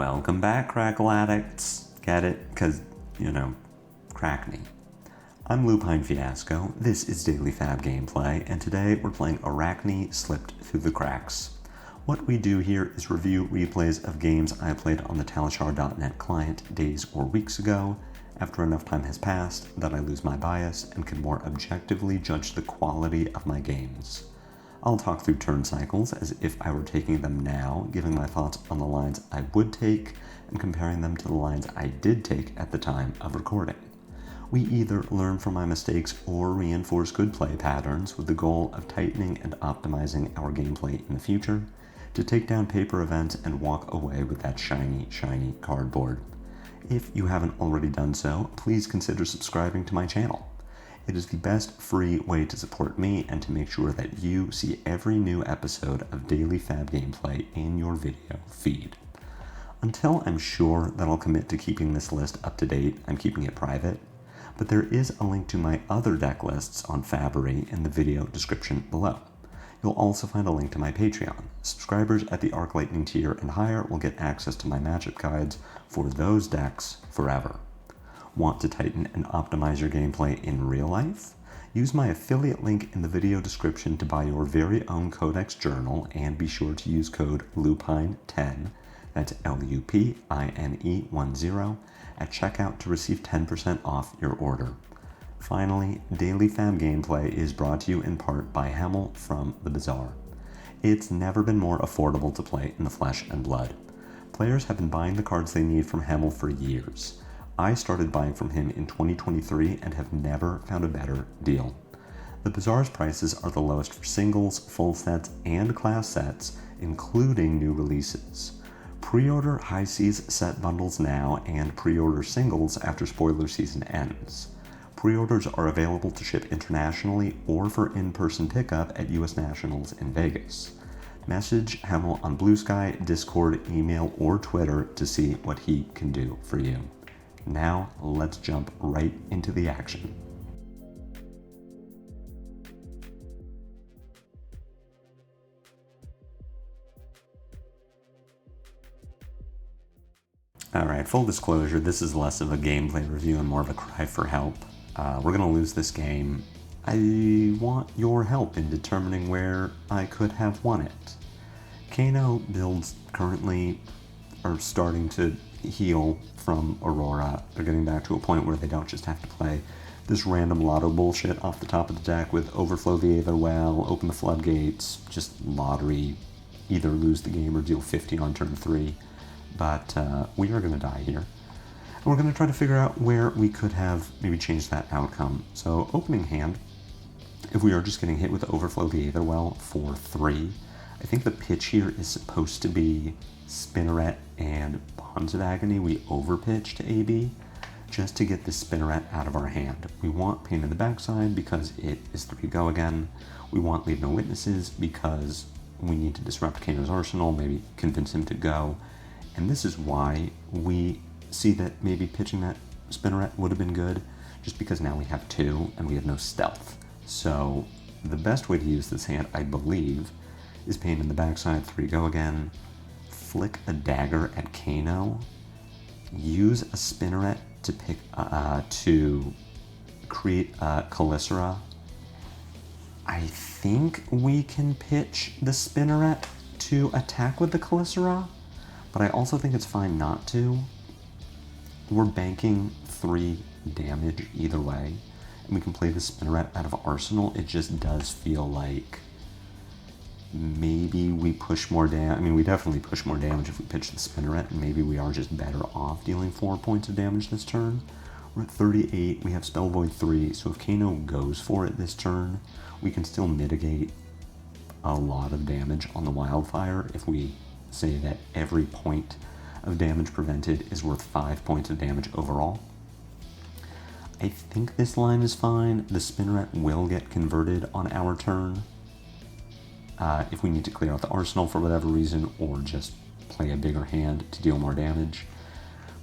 Welcome back, Crackle Addicts. Get it? Because, Crackney. I'm Lupinefiasco, this is Daily FaB Gameplay, and today we're playing Arakni Slipped Through the Cracks. What we do here is review replays of games I played on the Talishar.net client days or weeks ago, after enough time has passed that I lose my bias and can more objectively judge the quality of my games. I'll talk through turn cycles as if I were taking them now, giving my thoughts on the lines I would take and comparing them to the lines I did take at the time of recording. We either learn from my mistakes or reinforce good play patterns with the goal of tightening and optimizing our gameplay in the future, to take down paper events and walk away with that shiny, shiny cardboard. If you haven't already done so, please consider subscribing to my channel. It is the best free way to support me and to make sure that you see every new episode of Daily FaB Gameplay in your video feed. Until I'm sure that I'll commit to keeping this list up to date, I'm keeping it private, but there is a link to my other deck lists on FaBery in the video description below. You'll also find a link to my Patreon. Subscribers at the Arc Lightning tier and higher will get access to my matchup guides for those decks forever. Want to tighten and optimize your gameplay in real life? Use my affiliate link in the video description to buy your very own Codex journal, and be sure to use code LUPINE10, that's LUPINE10, at checkout to receive 10% off your order. Finally, Daily FaB Gameplay is brought to you in part by Hemel from The Bazaar. It's never been more affordable to play in the flesh and blood. Players have been buying the cards they need from Hemel for years. I started buying from him in 2023 and have never found a better deal. The Bazaar's prices are the lowest for singles, full sets, and class sets, including new releases. Pre-order High Seas set bundles now, and pre-order singles after spoiler season ends. Pre-orders are available to ship internationally or for in-person pickup at US Nationals in Vegas. Message Hemel on Blue Sky, Discord, email, or Twitter to see what he can do for you. Now, let's jump right into the action. Alright, full disclosure, this is less of a gameplay review and more of a cry for help. We're gonna lose this game. I want your help in determining where I could have won it. Kano builds currently are starting to heal from Aurora. They're getting back to a point where they don't just have to play this random lotto bullshit off the top of the deck with overflow the Aether Well, open the floodgates, just lottery, either lose the game or deal 50 on turn 3. But we are going to die here. And we're going to try to figure out where we could have maybe changed that outcome. So opening hand, if we are just getting hit with overflow the Aether Well for 3, I think the pitch here is supposed to be Spinneret and Bonds of Agony. We overpitch to AB just to get the Spinneret out of our hand. We want Pain in the Backside because it is 3 go again. We want Leave No Witnesses because we need to disrupt Kano's arsenal, maybe convince him to go. And this is why we see that maybe pitching that Spinneret would have been good, just because now we have 2 and we have no stealth. So the best way to use this hand, I believe, is Pain in the Backside, 3 go again, flick a dagger at Kano, use a Spinneret to pick to create a Calicera. I think we can pitch the Spinneret to attack with the Calicera, but I also think it's fine not to. We're banking 3 damage either way, and we can play the Spinneret out of Arsenal. It just does feel like maybe we push more damage. I mean, we definitely push more damage if we pitch the Spinneret, and maybe we are just better off dealing 4 points of damage this turn. We're at 38, we have Spell Void 3, so if Kano goes for it this turn, we can still mitigate a lot of damage on the Wildfire if we say that every point of damage prevented is worth 5 points of damage overall. I think this line is fine. The Spinneret will get converted on our turn. If we need to clear out the arsenal for whatever reason, or just play a bigger hand to deal more damage.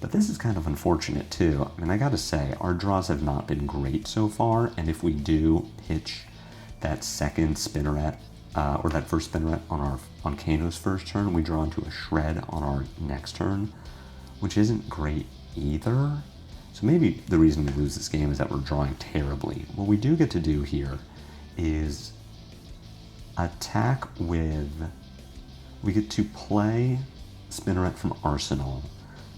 But this is kind of unfortunate too. I mean, I gotta say, our draws have not been great so far, and if we do pitch that second Spinneret, or that first Spinneret on Kano's first turn, we draw into a Shred on our next turn. which isn't great either. So maybe the reason we lose this game is that we're drawing terribly. What we do get to do here is attack with... We get to play Spinneret from Arsenal,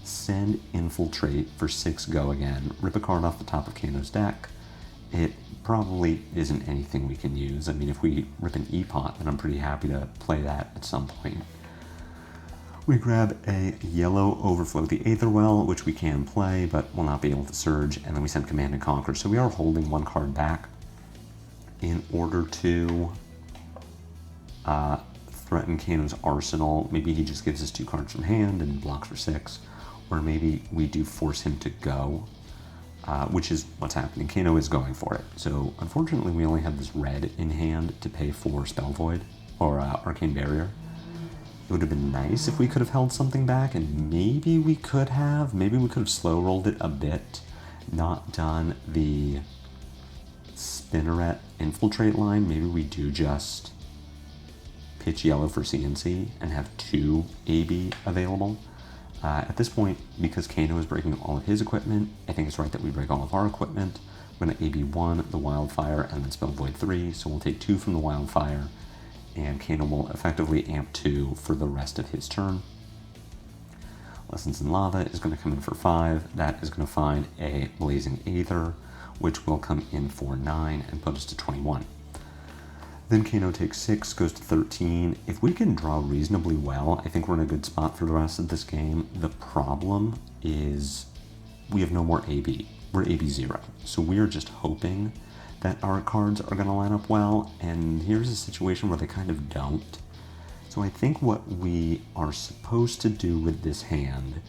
send Infiltrate for 6 go again, rip a card off the top of Kano's deck. It probably isn't anything we can use. I mean, if we rip an E-Pot, then I'm pretty happy to play that at some point. We grab a yellow Overflow the Aetherwell, which we can play, but will not be able to Surge, and then we send Command and Conquer. So we are holding 1 card back in order to threaten Kano's Arsenal. Maybe he just gives us 2 cards from hand and blocks for 6, or maybe we do force him to go, which is what's happening. Kano is going for it. So unfortunately we only have this red in hand to pay for Spell Void, or Arcane Barrier. It would have been nice if we could have held something back, and maybe we could have slow rolled it a bit, not done the Spinneret Infiltrate line. Maybe we do just pitch yellow for CNC and have 2 AB available. At this point, because Kano is breaking all of his equipment, I think it's right that we break all of our equipment. We're going to AB 1, the Wildfire, and then Spell Void 3, so we'll take 2 from the Wildfire, and Kano will effectively amp 2 for the rest of his turn. Lessons in Lava is going to come in for 5. That is going to find a Blazing Aether, which will come in for 9 and put us to 21. Then Kano takes 6, goes to 13. If we can draw reasonably well, I think we're in a good spot for the rest of this game. The problem is we have no more AB. We're AB 0. So we are just hoping that our cards are going to line up well, and here's a situation where they kind of don't. So I think what we are supposed to do with this hand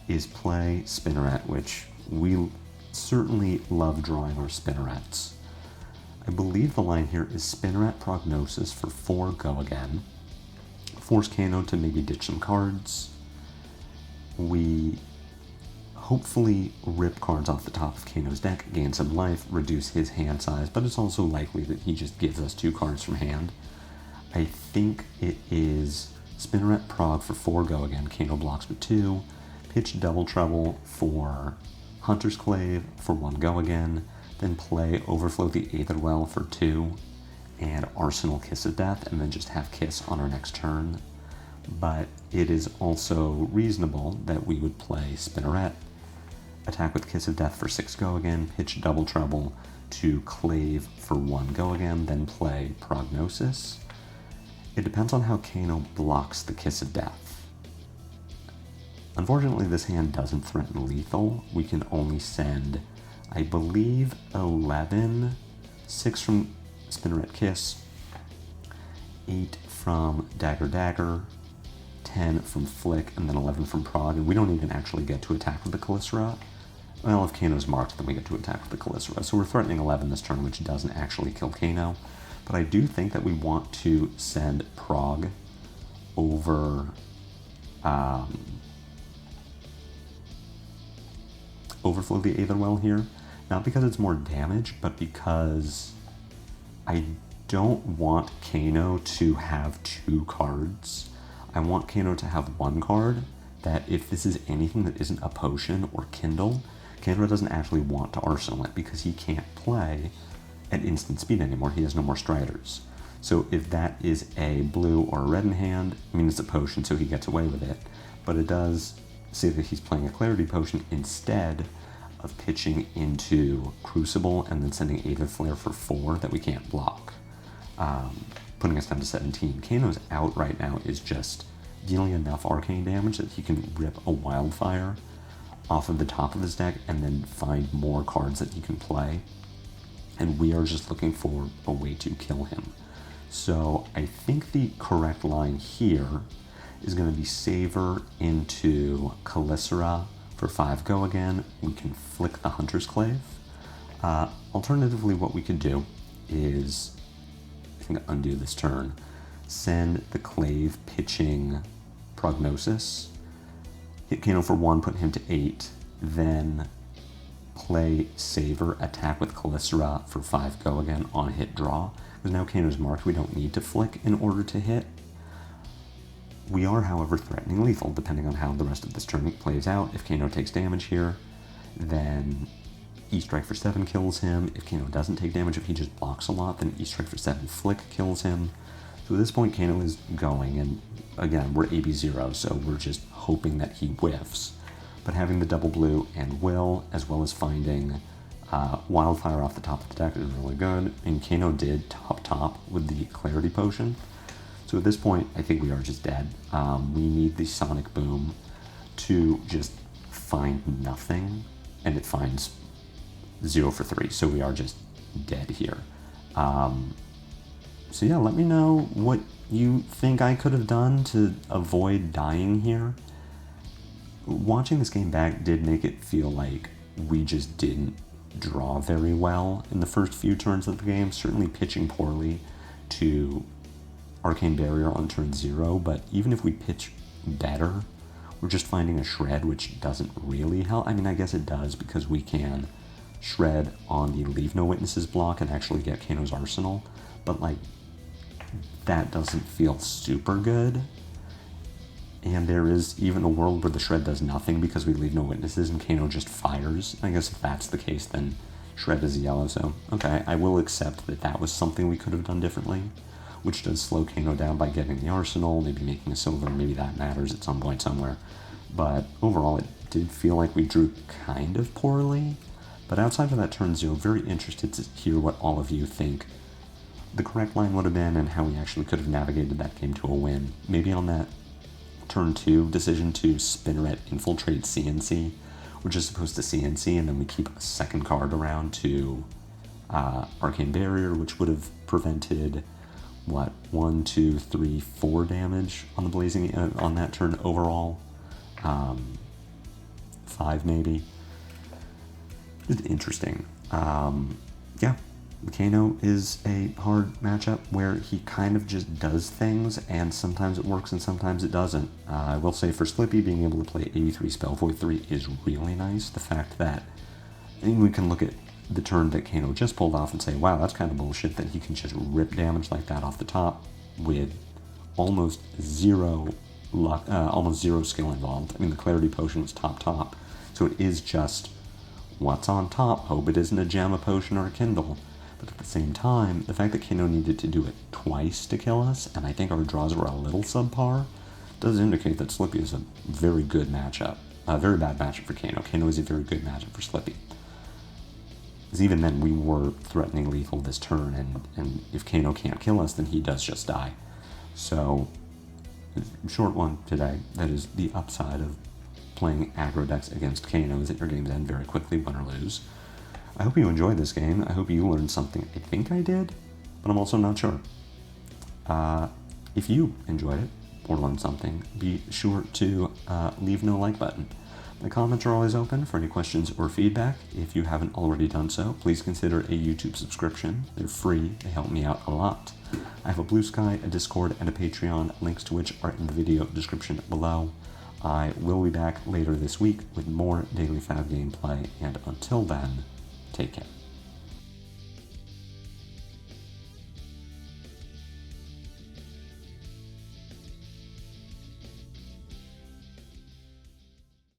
is play Spinneret, which we certainly love drawing our Spinnerets. I believe the line here is Spinneret Prognosis for 4 go again. Force Kano to maybe ditch some cards. We hopefully rip cards off the top of Kano's deck, gain some life, reduce his hand size, but it's also likely that he just gives us 2 cards from hand. I think it is Spinneret Prog for 4 go again, Kano blocks with 2, pitch Double Trouble for Hunter's Clave for 1 go again, then play Overflow the Aetherwell for 2, and Arsenal Kiss of Death, and then just have Kiss on our next turn. But it is also reasonable that we would play Spinneret, attack with Kiss of Death for 6 go again, pitch Double Trouble to Clave for 1 go again, then play Prognosis. It depends on how Kano blocks the Kiss of Death. Unfortunately, this hand doesn't threaten lethal. We can only send, I believe, 11, 6 from Spinneret Kiss, 8 from Dagger Dagger, 10 from Flick, and then 11 from Prog, and we don't even actually get to attack with the Calyssera. Well, if Kano's marked, then we get to attack with the Calyssera. So we're threatening 11 this turn, which doesn't actually kill Kano. But I do think that we want to send Prog over Overflow the Aetherwell here. Not because it's more damage, but because I don't want Kano to have 2 cards. I want Kano to have 1 card that if this is anything that isn't a potion or Kindle, Kano doesn't actually want to Arsenal it because he can't play at instant speed anymore. He has no more Striders. So if that is a blue or a red in hand, I mean, it's a potion, so he gets away with it. But it does say that he's playing a Clarity Potion instead of pitching into Crucible and then sending Aether Flare for 4 that we can't block, putting us down to 17. Kano's out right now is just dealing enough arcane damage that he can rip a Wildfire off of the top of his deck and then find more cards that he can play. And we are just looking for a way to kill him. So I think the correct line here is going to be Savor into Calyssera for 5 go again. We can flick the Hunter's Clave. Alternatively, what we could do is, I think, undo this turn, send the Clave pitching Prognosis, hit Kano for 1, put him to 8, then play Savor, attack with Calyssera for 5 go again on a hit draw. Because now Kano's marked, we don't need to flick in order to hit. We are, however, threatening lethal, depending on how the rest of this turn plays out. If Kano takes damage here, then E-Strike for 7 kills him. If Kano doesn't take damage, if he just blocks a lot, then E-Strike for 7 flick kills him. So at this point, Kano is going, and again, we're AB0, so we're just hoping that he whiffs. But having the double blue and will, as well as finding Wildfire off the top of the deck is really good. And Kano did top with the Clarity Potion. So at this point, I think we are just dead. We need the Sonic Boom to just find nothing, and it finds 0 for 3. So we are just dead here. So yeah, let me know what you think I could have done to avoid dying here. Watching this game back did make it feel like we just didn't draw very well in the first few turns of the game. Certainly pitching poorly to Arcane Barrier on turn 0, but even if we pitch better, we're just finding a Shred, which doesn't really help. I mean, I guess it does, because we can Shred on the Leave No Witnesses block and actually get Kano's Arsenal, but like, that doesn't feel super good. And there is even a world where the Shred does nothing because we leave no witnesses and Kano just fires. I guess if that's the case, then Shred is yellow, so okay, I will accept that that was something we could have done differently, which does slow Kano down by getting the Arsenal, maybe making a silver, maybe that matters at some point somewhere. But overall, it did feel like we drew kind of poorly. But outside of that turn 0, very interested to hear what all of you think the correct line would have been and how we actually could have navigated that game to a win. Maybe on that turn 2 decision to Spinneret Infiltrate CNC, we're just supposed to CNC and then we keep a second card around to Arcane Barrier, which would have prevented, what, 1, 2, 3, 4 damage on the Blazing on that turn overall. 5 maybe. It's interesting. Yeah. Kano is a hard matchup where he kind of just does things, and sometimes it works and sometimes it doesn't. I will say for Slippy, being able to play 83 Spell Void 3 is really nice. The fact that, I mean, we can look at the turn that Kano just pulled off and say, wow, that's kind of bullshit that he can just rip damage like that off the top with almost zero luck, almost zero skill involved. I mean, the Clarity Potion was top, so it is just what's on top. Hope it isn't a gem, a potion, or a Kindle. But at the same time, the fact that Kano needed to do it twice to kill us, and I think our draws were a little subpar, does indicate that Slippy is a very good matchup. A very bad matchup for Kano. Kano is a very good matchup for Slippy. Because even then, we were threatening lethal this turn, and if Kano can't kill us, then he does just die. So, short one today. That is the upside of playing aggro decks against Kano, is that your games end very quickly, win or lose. I hope you enjoyed this game. I hope you learned something. I think I did, but I'm also not sure. If you enjoyed it or learned something, be sure to leave no like button. My comments are always open for any questions or feedback. If you haven't already done so, please consider a YouTube subscription. They're free. They help me out a lot. I have a Blue Sky, a Discord, and a Patreon, links to which are in the video description below. I will be back later this week with more daily FaB gameplay, and until then, take care.